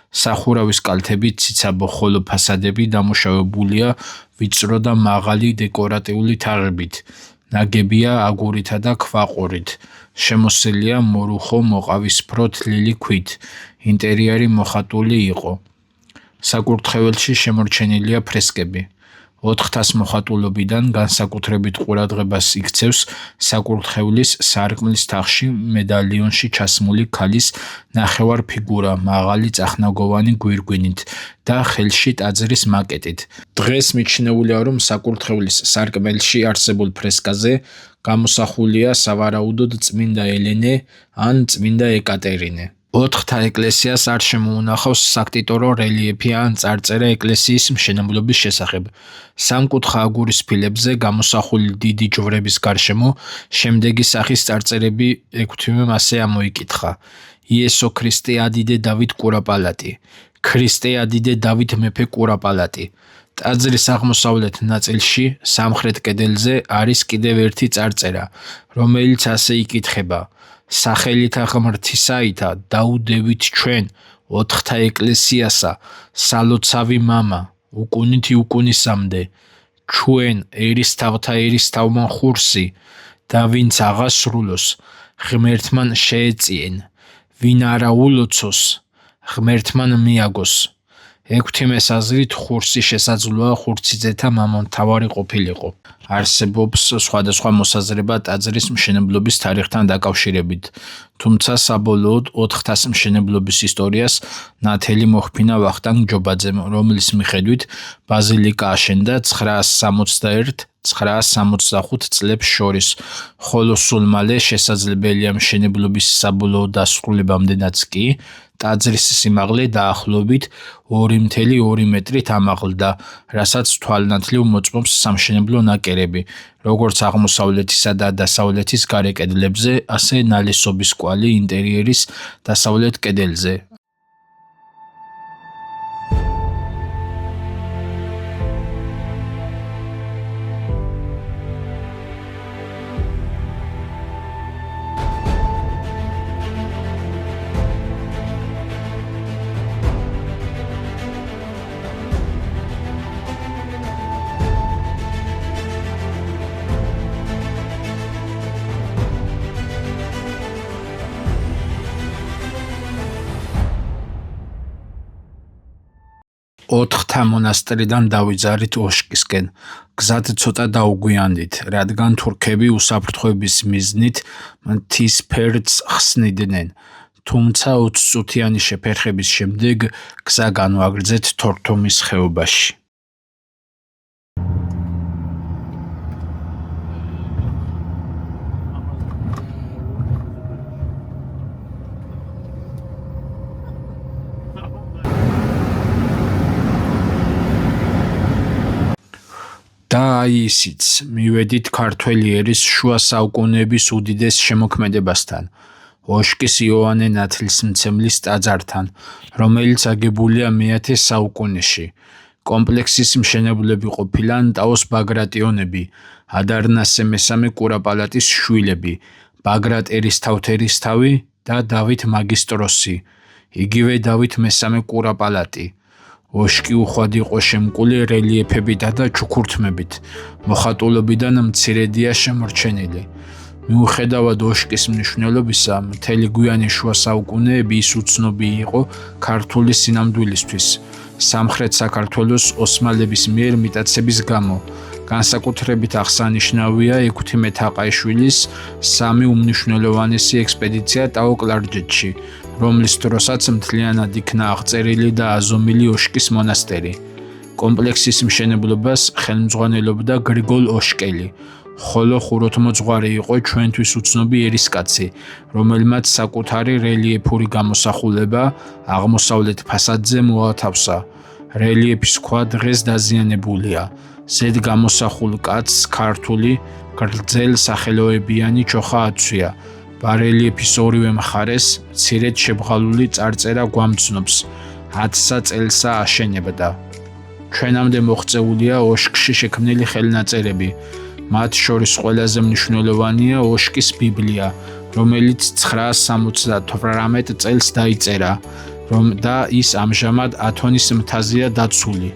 სახურავის კალთები ციცაბო, ხოლო ფასადები დამუშავებულია ვიწრო და მაღალი დეკორატიული თაღებით. ნაგებია აგურითა და ქვაყურით. შემოსილია მორუხო მოყავისფრო თლილი ქვით. ინტერიერი მოხატული იყო. საკურთხეველში შემორჩენილია ფრესკები. 400 მოხატულობიდან განსაკუთრებით ყურადღებას იქცევს საკურთხევლის სარკმლის თაღში მედალიონში ჩასმული ქალის ნახევარ ფიგურა მაღალი წახნაგოვანი გვირგვინით და ხელში ტაძრის მაკეტით. დღეს მიჩნეულია, რომ საკურთხევლის სარკმელში არსებულ ფრესკაზე გამოსახულია სავარაუდოდ წმინდა ელენე ან წმინდა ეკატერინე. 4-თა ეკლესიას არ შემოუნახავს საქტიტორო რელიეფი ან წარწერა ეკლესიის მშენებლობის შესახებ. სამკუთხა აგურის ფილებზე გამოსახული დიდი ჯვრების გარშემო შემდეგი სახის წარწერები ექვთიმემ ასე ამოიკითხა: იესო ქრისტე ადიდე დავით კურაპალატი, ქრისტე ადიდე დავით მეფე კურაპალატი. ტაძრის აღმოსავლეთ ნაწილში, სამხრეთ კედელზე არის კიდევ ერთი წარწერა, რომელიც ასე იკითხება: სახელითა ღმრთისაითა დაუდევით ჩვენ 4-თა ეკლესიასა, სალოცავი მამა, უკუნითი უკუნისამდე, ჩვენ ერისთავთა ერისთავმან ხურსი და ვინც აღასრულოს, ღმერთმან შეეწიენ, ვინ არა ულოცოს, ღმერთმან მიაგოს. ექვთიმეს აზრით ხურსი შესაძლოა ხურციძეთა მამამთავარი ყოფილიყო. არსებობს სხვადასხვა მოსაზრება ტაძრის მშენებლობის თარიღთან დაკავშირებით, თუმცა საბოლოოდ 4-თას მშენებლობის ისტორიას ნათელი მოჰფინა ვახტანგ ჯობაძემ, რომლის მიხედვით ბაზილიკა აშენდა 961-965 წლებს შორის, ხოლო სულ მალე შესაძლებელია მშენებლობის საბოლოო დასრულებამდენაც კი ტაძრის სიმაღლე დაახლოებით 2,2 მეტრით ამაღლდა, რასაც თვალნათლივ მოწმობს სამშენებლო ნაკერები, როგორც აღმოსავლეთისა და დასავლეთის გარე კედლებზე, ასე ნალესობის კვალი ინტერიერის დასავლეთ კედელზე. ოთხთა მონასტრიდან დავიძარით ოშკისკენ. გზად ცოტა დაუგვიანდით, რადგან თურქები უსაფრთხოების მიზნით მთის ფერდს ხსნიდნენ. თუმცა 20 წუთიანი შეფერხების შემდეგ გზა განვაგრძეთ თორთომის ხეობაში. და აი ისიც, მივედით ქართველი ერის შუა საუკუნეების უდიდეს შემოქმედებასთან, ოშკის იოანე ნათლისმცემლის ტაძართან, რომელიც აგებულია მე-10 საუკუნეში. კომპლექსის მშენებლები ყოფილან ტაოს ბაგრატიონები, ადარნასე მესამე კურაპალატის შვილები, ბაგრატ ერისთავთერისთავი და დავით მაგისტროსი, იგივე დავით მესამე კურაპალატი. ოშკი უხვად იყო შემკული რელიეფებითა და ჩუქურთმებით, მოხატულობიდან მცირედია შემორჩენილი. მიუხედავად ოშკის მნიშვნელობისა, მთელი გვიანი შუა საუკუნეები ის უცნობი იყო ქართული სინამდვილისთვის, სამხრეთ საქართველოს ოსმალების მიერ მიტაცების გამო. განსაკუთრებით აღსანიშნავია ექვთიმე თაყაიშვილის სამი უმნიშვნელოვანესი ექსპედიცია ტაო-კლარჯეთში, რომლის დროსაც მთლიანად იქნა აღწერილი და აზომილი ოშკის მონასტერი. კომპლექსის მშენებლობას ხელმძღვანელობდა გრიგოლ ოშკელი, ხოლო ხუროთმოძღვარი იყო ჩვენთვის უცნობი ერისკაცი, რომელმაც საკუთარი რელიეფური გამოსახულება აღმოსავლეთ ფასადზე მოათავსა. რელიეფის ქვა დღეს დაზიანებულია. ზედ გამოსახულ კაცს ქართული გრძელ სახელოებიანი ჩოხა აცვია. ბარელიეფის ორივე მხარეს მცირედ შებღალული წარწერა გვამცნობს 10 წელსა აშენებდა. ჩვენამდე მოღწეულია ოშკში შექმნილი ხელნაწერები. მათ შორის ყველაზე მნიშვნელოვანია ოშკის ბიბლია, რომელიც 978 წელს დაიწერა, და ის ამჟამად ათონის მთაზეა დაცული.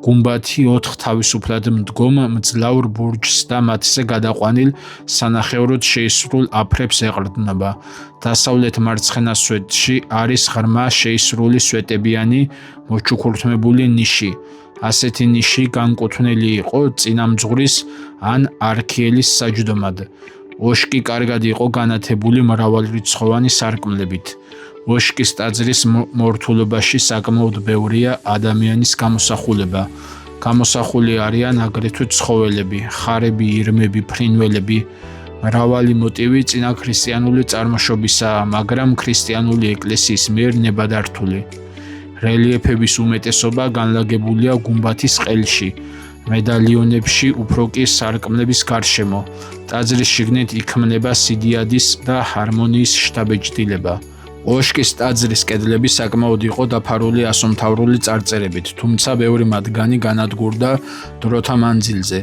გუმბათი 4 თავისუფლად მდგომ მძლავრ ბურჯს და მათზე გადაყვანილ სანახევროდ შეისრულ აფრებს ეყრდნობა. დასავლეთ მარცხენა სვეტში არის ღრმა შეისრული სვეტებიანი მოჩუქურთმებული ნიში. ასეთი ნიში განკუთვნილი იყო წინამძღვრის ან არქიელის საჯდომად. ოშკი კარგად იყო განათებული მრავალრიცხოვანი სარკმლებით. ოშკის ტაძრის მორთულობაში საკმაოდ ბევრია ადამიანის გამოსახულება. გამოსახული არიან აგრეთვე ცხოველები, ხარები, ირმები, ფრინველები. მრავალი მოტივი წინა ქრისტიანული წარმოშობისაა, მაგრამ ქრისტიანული ეკლესიის მიერ ნებადართული. რელიეფების უმეტესობა განლაგებულია გუმბათის ყელში, მედალიონებში, უფრო კი სარკმლების გარშემო. ტაძრის შიგნით იქმნება სიდიადის და ჰარმონიის შთაბეჭდილება. ოშკის ტაძრის კედლები საკმაოდ იყო დაფარული ასომთავრული წარწერებით, თუმცა ბევრი მათგანი განადგურდა დროთა მანძილზე.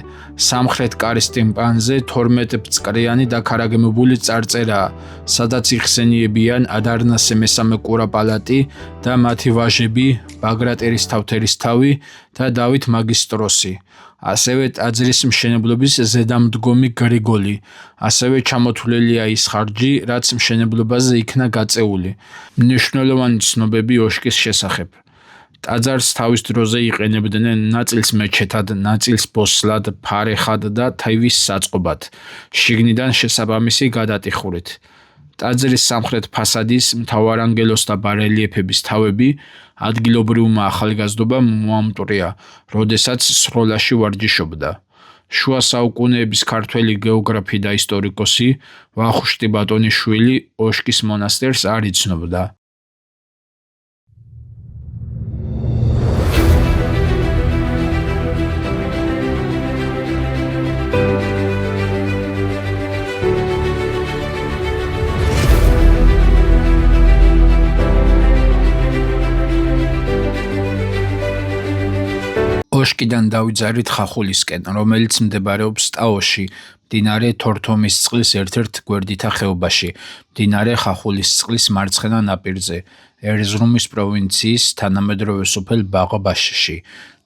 სამხრეთ კარის ტიმპანზე 12 ბწკრიანი დაქარაგმებული წარწერაა, სადაც იხსენიებიან ადარნასე მესამე კურაპალატი და მათი ვაჟები ბაგრატ ერისთავთერისთავი და დავით მაგისტროსი. ასევე ტაძრის მშენებლობის ზედამდგომი გრიგოლი. ასევე ჩამოთვლილია ის ხარჯი, რაც მშენებლობაზე იქნა გაწეული. მნიშვნელოვანი ცნობები ოშკის შესახებ. ტაძარს თავის დროზე იყენებდნენ ნაწილს მეჩეთად, ნაწილს ბოსლად, ფარეხად და თავის საწყობად, შიგნიდან შესაბამისი გადატიხურით. ტაძრის სამხრეთ ფასადის მთავარანგელოს და ბარელიეფების თავები ადგილობრივმა ახალგაზრდობამ მოამტვრია, როდესაც სროლაში ვარჯიშობდა. შუა საუკუნეების ქართველი გეოგრაფი და ისტორიკოსი ვახუშტი ბატონიშვილი ოშკის მონასტერს არ იცნობდა. ოშკიდან დავიძარით ხახულისკენ, რომელიც მდებარეობს ტაოში, მდინარე თორთომისწყლის ერთ-ერთ გვერდითა ხეობაში, მდინარე ხახულისწყლის მარცხენა ნაპირზე, ერზრუმის პროვინციის თანამედროვე სოფელ ბაღბაშში.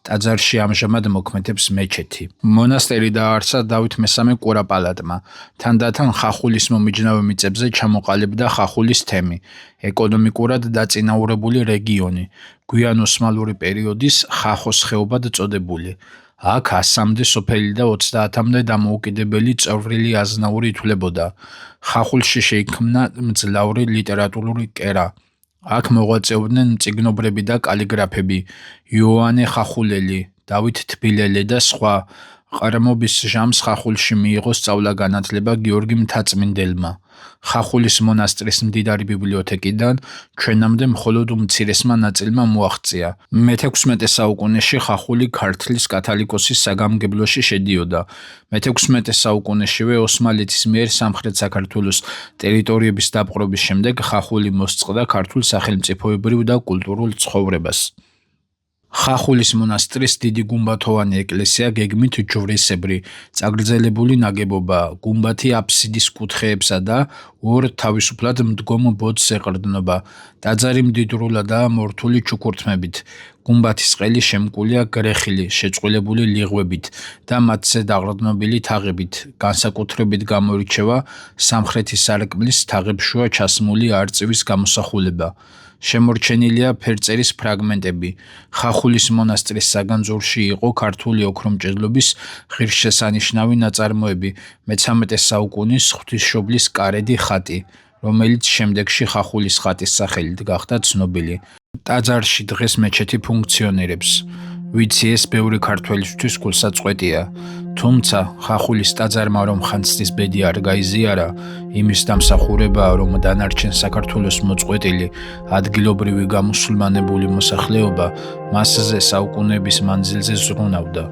ტაძარში ამჟამად მოქმედებს მეჩეთი. მონასტერი დააარსა დავით მესამე კურაპალატმა. თანდათან ხახულის მომიჯნავე მიწებზე ჩამოყალიბდა ხახულის თემი, ეკონომიკურად დაწინაურებული რეგიონი, გვიან ოსმალური პერიოდის ხახოს ხეობად წოდებული. აქ 100-მდე სოფელი და 30-მდე დამოუკიდებელი წევრილი აზნაური ითვლებოდა. ხახულში შეიქმნა მძლავრი ლიტერატურული კერა. აქ მოღვაწეობდნენ მწიგნობრები და კალიგრაფები, იოანე ხახულელი, დავით თბილელი და სხვა. ყრმობის ჟამს ხახულში მიიღო სწავლა-განათლება გიორგი მთაწმინდელმა. ხახულის მონასტრის მდიდარი ბიბლიოთეკიდან ჩვენამდე მხოლოდ უმცირესმა ნაწილმა მოაღწია. მე-16 საუკუნეში ხახული ქართლის კათალიკოსის საგამგებლოში შედიოდა. მე-16 საუკუნეშივე ოსმალეთის მიერ სამხრეთ საქართველოს ტერიტორიების დაპყრობის შემდეგ ხახული მოსწყდა ქართულ სახელმწიფოებრივ და კულტურულ ცხოვრებას. ხახულის მონასტრის დიდი გუმბათოვანი ეკლესია გეგმით ჯვრისებრი, წაგრძელებული ნაგებობაა. გუმბათი აფსიდის კუთხეებსა და ორ თავისუფლად მდგომ ბოძს ეყრდნობა. ტაძარი მდიდრულადაა მორთული ჩუქურთმებით. გუმბათის ყელი შემკულია გრეხილი, შეწყვილებული ლიღვებით და მათზე დაყრდნობილი თაღებით. განსაკუთრებით გამოირჩევა სამხრეთი სარკმლის თაღებშუა ჩასმული არწივის გამოსახულება. შემორჩენილია ფერწერის ფრაგმენტები. ხახულის მონასტრის საგანძურში იყო ქართული ოქრომჭედლობის ღირსშესანიშნავი ნაწარმოები, მე-13 საუკუნის ღვთისმშობლის კარედი ხატი, რომელიც შემდეგში ხახულის ხატის სახელით გახდა ცნობილი. ტაძარში დღეს მეჩეთი ფუნქციონირებს. ვიცი ეს ბევრი ქართველისთვის გულსაწყვეტია, თუმცა ხახულის ტაძარმა რომ ხანძთის ბედი არ გაიზიარა, იმის დამსახურებაა რომ დანარჩენ საქართველოს მოწყვეტილი ადგილობრივი გამუსულმანებული მოსახლეობა მასზე საუკუნეების მანძილზე ზრუნავდა.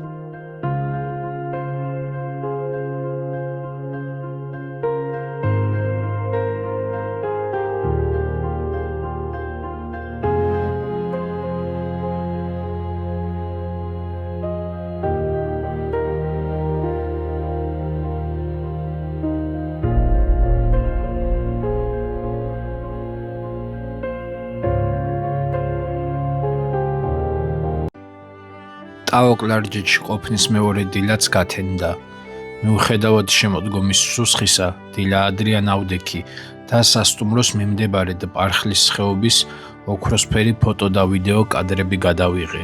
ტაო-კლარჯეთში ყოფნის მეორე დილაც გათენდა. მიუხედავად შემოდგომის სუსხისა, დილა ადრიან ავდექი და სასტუმროს მიმდებარედ პარხლის ხეობის ოქროსფერი ფოტო და ვიდეო კადრები გადავიღე.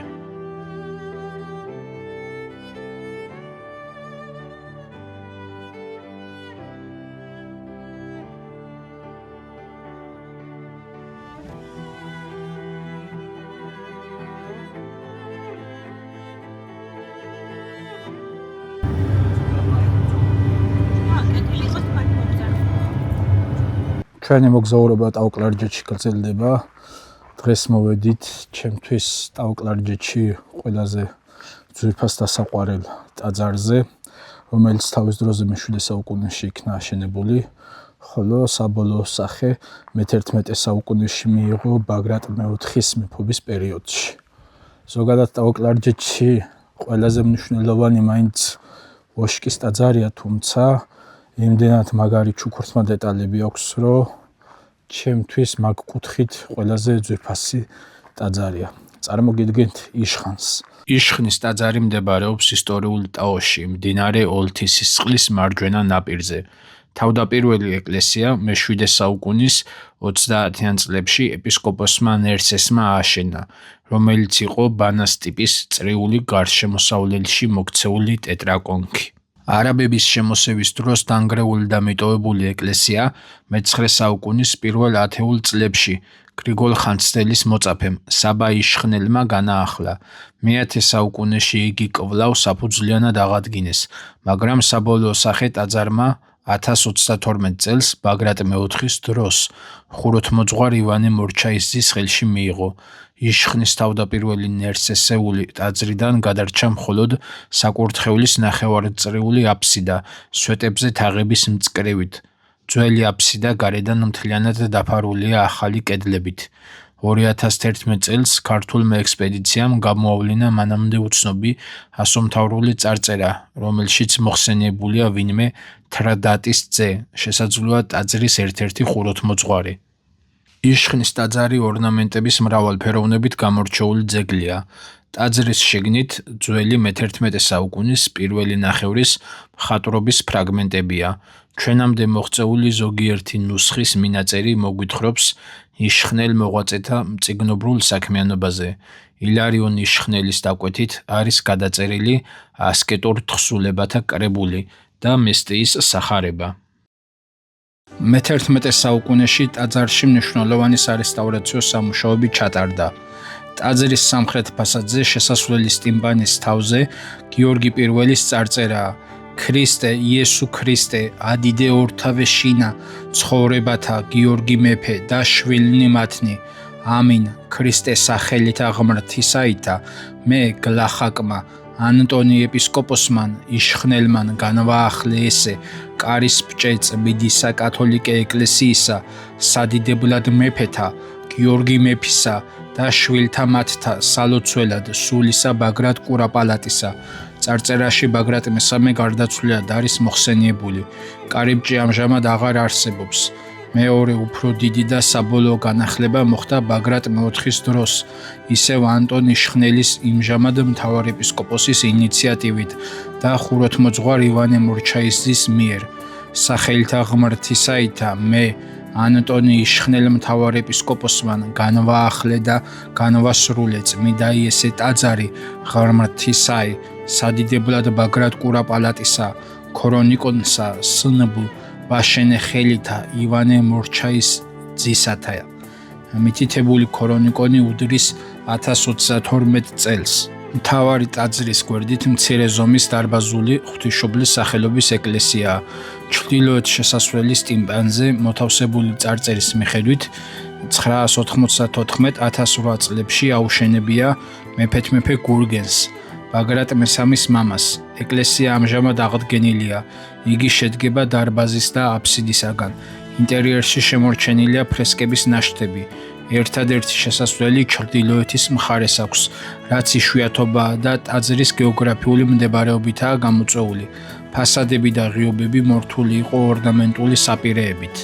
ჩვენი მოგზაურობა ტაო-კლარჯეთში გრძელდება. დღეს მოვედით ჩემთვის ტაო-კლარჯეთში ყველაზე ძვირფას და საყვარელ ტაძარზე, რომელიც თავის დროზე მე-7 საუკუნეში იქნა აშენებული, ხოლო საბოლოო სახე მე-11 საუკუნეში მიიღო ბაგრატ მეოთხის მეფობის პერიოდში. ზოგადად ტაო-კლარჯეთში ყველაზე მნიშვნელოვანი მაინც ვოშკის ტაძარია, თუმცა იმდენად მაგარი ჩუქურთმა დეტალები აქვს, რომ ჩემთვის მაგ კუთხით ყველაზე ძვირფასი ტაძარია. წარმოგიდგენთ იშხანს. იშხნის ტაძარი მდებარეობს ისტორიულ ტაოში, მდინარე ოლთისისწყლის მარჯვენა ნაპირზე. თავდაპირველი ეკლესია მე-7 საუკუნის 30-იან წლებში ეპისკოპოსმა ნერსესმა ააშენა, რომელიც იყო ბანას ტიპის წრიული გარშემოსავლელში მოქცეული ტეტრაკონქი. არაბების შემოსევის დროს დანგრეული და მიტოვებული ეკლესია მე-9 საუკუნის პირველ 10 წლებში გრიგოლ ხანძთელის მოწაფემ საბა იშხნელმა განაახლა. მე-10 საუკუნეში იგი კვლავ საფუძვლიანად აღადგინეს, მაგრამ საბოლოო სახე ტაძარმა 1032 წელს ბაგრატ მეოთხის დროს ხუროთმოძღვარ ივანე მორჩაისძის ხელში მიიღო. იშხნის თავდაპირველი ნერსესეული ტაძრიდან გადარჩა მხოლოდ საკურთხევლის ნახევარწრიული აფსიდა, სვეტებზე თაღების მწკრივით. ძველი აფსიდა გარედან მთლიანად დაფარულია ახალი კედლებით. 2011 წელს ქართულმა ექსპედიციამ გამოავლინა მანამდე უცნობი ასომთავრული წარწერა, რომელშიც მოხსენიებულია ვინმე თრდატის ძე, შესაძლოა ტაძრის ერთ-ერთი ხუროთმოძღვარი. იშხნის ტაძარი ორნამენტების მრავალფეროვნებით გამორჩეული ძეგლია. ტაძრის შიგნით ძველი მე-11 საუკუნის პირველი ნახევრის მხატვრობის ფრაგმენტებია. ჩვენამდე მოღწეული ზოგიერთი ნუსხის მინაწერი მოგვითხრობს იშხნელ მოღვაწეთა მწიგნობრულ საქმიანობაზე. ილარიონ იშხნელის დაკვეთით არის გადაწერილი ასკეტურ თხზულებათა კრებული და მესტიის სახარება. მე-11 საუკუნეში ტაძარში მნიშვნელოვანი სარესტავრაციო სამუშაოები ჩატარდა. ტაძრის სამხრეთ ფასადზე შესასვლელის ტიმპანის თავზე გიორგი პირველის წარწერაა: ქრისტე, იესო ქრისტე, ადიდე ორთავე შინა, ცხოვრებათა გიორგი მეფე და შვილნი მათნი. ამინ. ქრისტე სახელით აღმრთისაითა, მე გლახაკმა, ანტონი ეპისკოპოსმან, იშხნელმან განვაახლე ესე, კარის ბჭე წმიდისა კათოლიკე ეკლესიისა, სადიდებლად მეფეთა, გიორგი მეფისა და შვილთა მათთა სალოცველად სულისა ბაგრატ კურაპალატისა. წარწერაში ბაგრატ მესამე გარდაცვლილად არის მოხსენიებული. კარიბჭე ამჟამად აღარ არსებობს. მეორე უფრო დიდი და საბოლოო განახლება მოხდა ბაგრატ მეოთხის დროს, ისევ ანტონ იშხნელის იმჟამად მთავარეპისკოპოსის ინიციატივით და ხუროთმოძღვარ ივანე მორჩაისძის მიერ. სახელთა ღმრთისაითა მე ანტონი იშხნელ მთავარეპისკოპოსმან განვაახლე და განვასრულე წმიდა იესე ტაძარი ღმრთისაი, სადიდებლად ბაგრატ კურაპალატისა, ქრონიკონსა სნბ ვაშენე ხელითა ივანე მორჩაის ძისათა. მითითებული ქრონიკონი უდრის 1032 წელს. მთავარი ტაძრის გვერდით მცირე ზომის დარბაზული ღვთისმშობლის სახელობის ეკლესიაა. ჩრდილოეთ შესასვლელის ტიმპანზე მოთავსებული წარწერის მიხედვით 994-1008 წლებში აუშენებია მეფეთ-მეფე გურგენს, ბაგრატ მესამის მამას. ეკლესია ამჟამად აღდგენილია. იგი შედგება დარბაზის და აფსიდისაგან. ინტერიერში შემორჩენილია ფრესკების ნაშთები. ერთადერთი შესასვლელი ჩრდილოეთის მხარეს აქვს, რაც იშვიათობაა და ტაძრის გეოგრაფიული მდებარეობითაა გამოწვეული. ფასადები და ღიობები მორთული იყო ორნამენტული საპირეებით.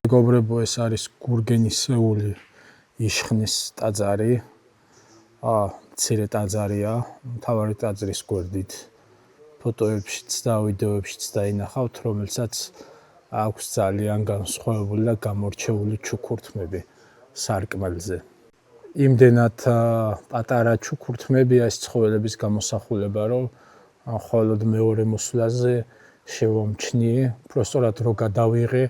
მეგობრებო, ეს არის გურგენისეული იშხნის ტაძარი. მცირე ტაძარია, მთავარი ტაძრის გვერდით. ფოტოებშიც და ვიდეოებშიც დაინახავთ, რომელსაც აქვს ძალიან განსხვავებული და გამორჩეული ჩუქურთმები სარკმელზე. იმდენად პატარა ჩუქურთმებია ეს ცხოველების გამოსახულება, რომ მხოლოდ მეორე მოსვლაზე შევამჩნიე, პროსტორად რო გადავიღე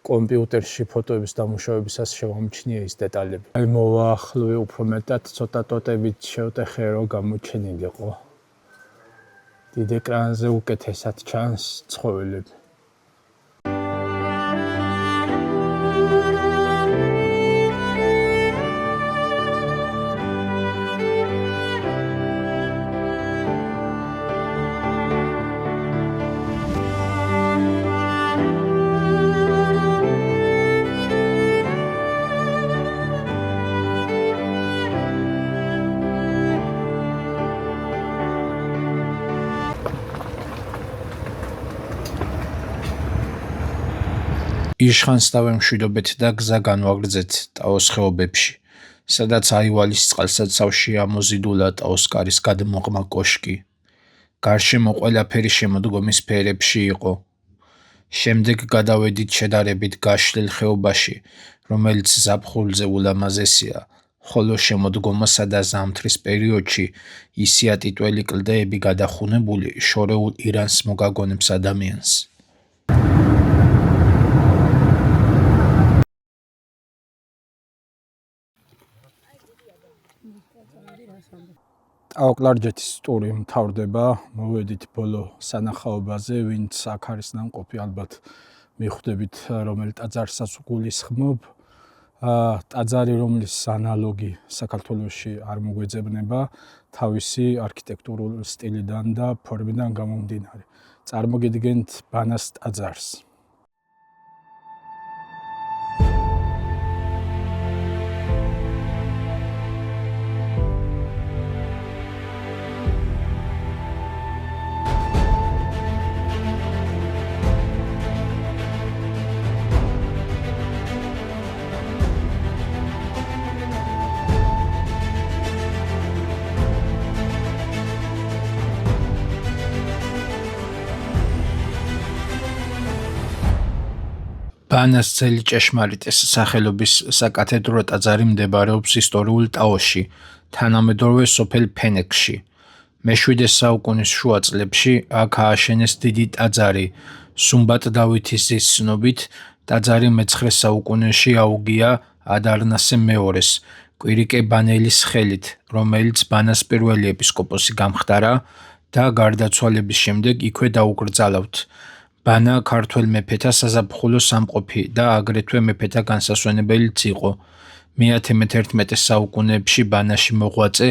კომპიუტერში ფოტოების დამუშავებისას შევამჩნიე ის დეტალები. აი მოვაახლოვე უფრო მეტად, ცოტა ტოტებით შევტეხე, რომ გამოჩენილიყო. დიდ ეკრანზე უკეთესად ჩანს ცხოველები. იშხანსტავე მშვიდობით და გზა განვაგრძეთ ტაოს ხეობებში, სადაც აივალის წყალსაცავში ამოზიდულა ტაოსკარის გადმოღმა კოშკი. გარშემო ყველაფერი შემოდგომის ფერებში იყო. შემდეგ გადავედით შედარებით გაშლილ ხეობაში, რომელიც ზაფხულზე ულამაზესია, ხოლო შემოდგომასა და ზამთრის პერიოდში ისიატიტველი კლდეები გადახუნებული შორეულ ირანს მოგაგონებს ადამიანს. ტაო-კლარჯეთის ტური მთავრდება. მოვედით ბოლო სანახაობაზე, ვინც აქ არის ნამყოფი, ალბათ მიხვდებით, რომელ ტაძარსაც გულისხმობ. ტაძარი, რომლის ანალოგი საქართველოში არ მოგვეძებნება, თავისი არქიტექტურული სტილიდან და ფორმიდან გამომდინარე. წარმოგიდგენთ ბანას ტაძარს. ბანას ძელი ჭეშმარიტის სახელობის საკათედრო ტაძარი მდებარეობს ისტორიულ ტაოში, თანამედროვე სოფელ ფენექში. მე-7 საუკუნის შუა წლებში აქ ააშენეს დიდი ტაძარი. სუმბატ დავითის ძის ცნობით, ტაძარი მე-9 საუკუნეში აუგია ადარნასე მეორეს, კვირიკე ბანელის ხელით, რომელიც ბანას პირველი ეპისკოპოსი გამხდარა და გარდაცვალების შემდეგ იქვე დაუკრძალავთ. ბანა ქართველ მეფეთა საზაფხულო სამყოფი და აგრეთვე მეფეთა განსასვენებელიც იყო. მე-11 საუკუნეებში ბანაში მოღვაწე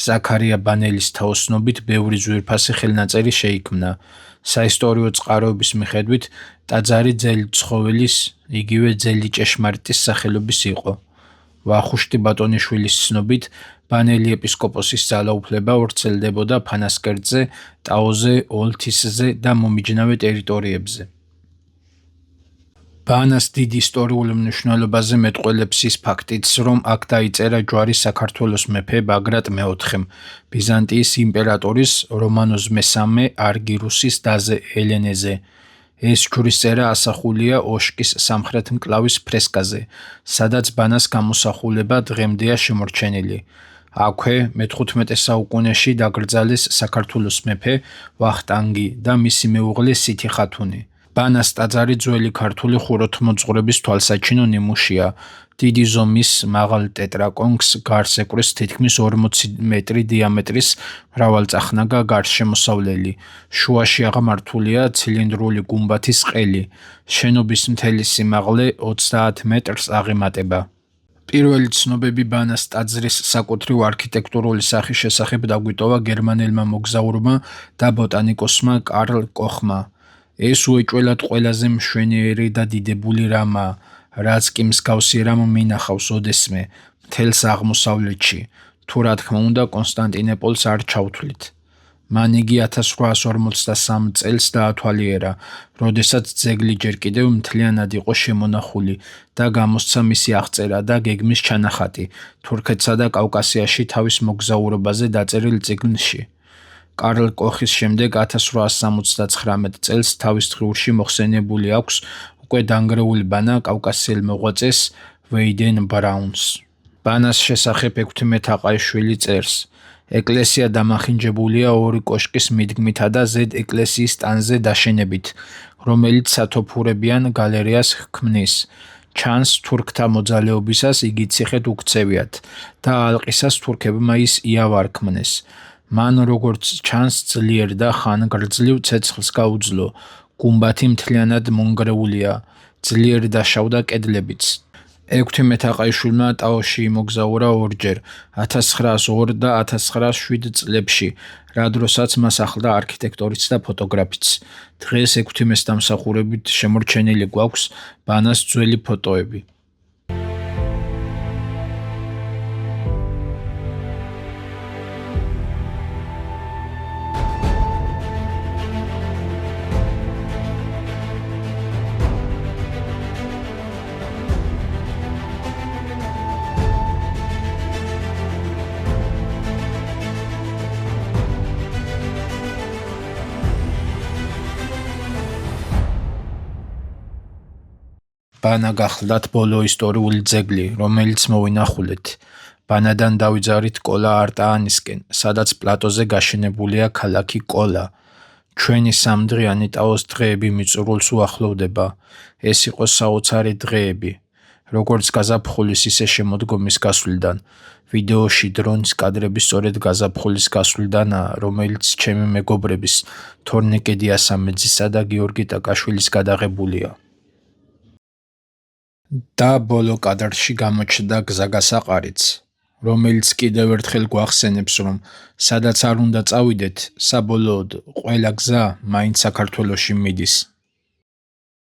ზაქარია ბანელის თაოსნობით ბევრი ძვირფასი ხელნაწერი შეიქმნა. საისტორიო წყაროების მიხედვით, ტაძარი ძელი ცხოველის, იგივე ძელი ჭეშმარიტის სახელობის იყო. ვახუშტი ბატონიშვილის ცნობით, ბანელი ეპისკოპოსის ძალაუფლება ვრცელდებოდა ფანასკერტზე, ტაოზე, ოლთისზე და მომიჯნავე ტერიტორიებზე. ბანას დიდ ისტორიულ მნიშვნელობაზე მეტყველებს ის ფაქტიც, რომ აქ დაიწერა ჯვარი საქართველოს მეფე ბაგრატ მეოთხემ, ბიზანტიის იმპერატორის რომანოზ მესამე არგირუსის დაზე ელენეზე. ეს ჯვრისწერა ასახულია ოშკის სამხრეთ მკლავის ფრესკაზე, სადაც ბანას გამოსახულება დღემდეა შემორჩენილი. აქვე მე-15 საუკუნეში დაკრძალეს საქართველოს მეფე ვახტანგი და მისი მეუღლე სითი ხათუნი. ბანას ტაძარი ძველი ქართული ხუროთმოძღვრების თვალსაჩინო ნიმუშია. დიდი ზომის მაღალ ტეტრაკონქს გარს ეკვრის თითქმის 40 მეტრი დიამეტრის მრავალწახნაგა გარსშემოსავლელი. შუაში აღმართულია ცილინდრული გუმბათის ყელი. შენობის მთელი სიმაღლე 30 მეტრს აღემატება. პირველი ცნობები ბანას ტაძრის საკუთრივ არქიტექტურული სახის შესახებ დაგვიტოვა გერმანელმა მოგზაურმა და ბოტანიკოსმა კარლ კოხმა. ეს უეჭველად ყველაზე მშვენიერი და დიდებული რამაა, რაც კი მსგავსი რამ მინახავს ოდესმე მთელს აღმოსავლეთში, თუ რა თქმა უნდა კონსტანტინოპოლს არ ჩავთვლით. მან იგი 1853 წელს დაათვალიერა, როდესაც ძეგლი ჯერ კიდევ მთლიანად იყო შემონახული და გამოსცა მისი აღწერა და გეგმის ჩანახატი თურქეთსა და კავკასიაში თავის მოგზაურობაზე დაწერილ წიგნში. კარლ კოხის შემდეგ 1879 წელს თავის დღიურში მოხსენებული აქვს უკვე დანგრეული ბანა კავკასიელ მოღვაწეს ვეიდენ ბრაუნს. ბანას შესახებ 16 აყაიშვილი წერს: ეკლესია დამახინჯებულია ორი კოშკის მიდგმითა და ზედ ეკლესიის ტანზე დაშენებით, რომელიც სათოფურებიან გალერეას ჰქმნის. ჩანს თურქთა მოძალეობისას იგი ციხედ უქცევიათ და ალყისას თურქებმა ის იავარქმნეს. მან როგორც ჩანს ძლიერ და ხანგრძლივ ცეცხლს გაუძლო. გუმბათი მთლიანად მონგრეულია, ძლიერ დაშავდა კედლებიც. 16 აყაიშვილმა ტაოში იმოგზაურა ორჯერ, 1902 და 1907 წლებში, რა დროსაც მას ახლდა არქიტექტორიც და ფოტოგრაფიც. დღეს 16 დამსახურებით შემორჩენილი გვაქვს ბანას ძველი ფოტოები. ბანა გახლდათ ბოლო ისტორიული ძეგლი, რომელიც მოვინახულეთ. ბანადან დავიძარით კოლა არტაანისკენ, სადაც პლატოზე გაშენებულია ქალაქი კოლა. ჩვენი სამდღიანი ტაოს დღეები მიწურულს უახლოვდება. ეს იყო საოცარი დღეები. როგორც გაზაფხულის, ისე შემოდგომის გასვლიდან. ვიდეოში დრონის კადრები სწორედ გაზაფხულის გასვლიდანაა, რომელიც ჩემი მეგობრების თორნიკე დიასამეძისა და გიორგი ტაკაშვილის გადაღებულია. და ბოლო კადრში გამოჩნდა გზაგასაყარიც, რომელიც კიდევ ერთხელ გვახსენებს, რომ სადაც არ უნდა წავიდეთ, საბოლოოდ ყველა გზა მაინც საქართველოში მიდის.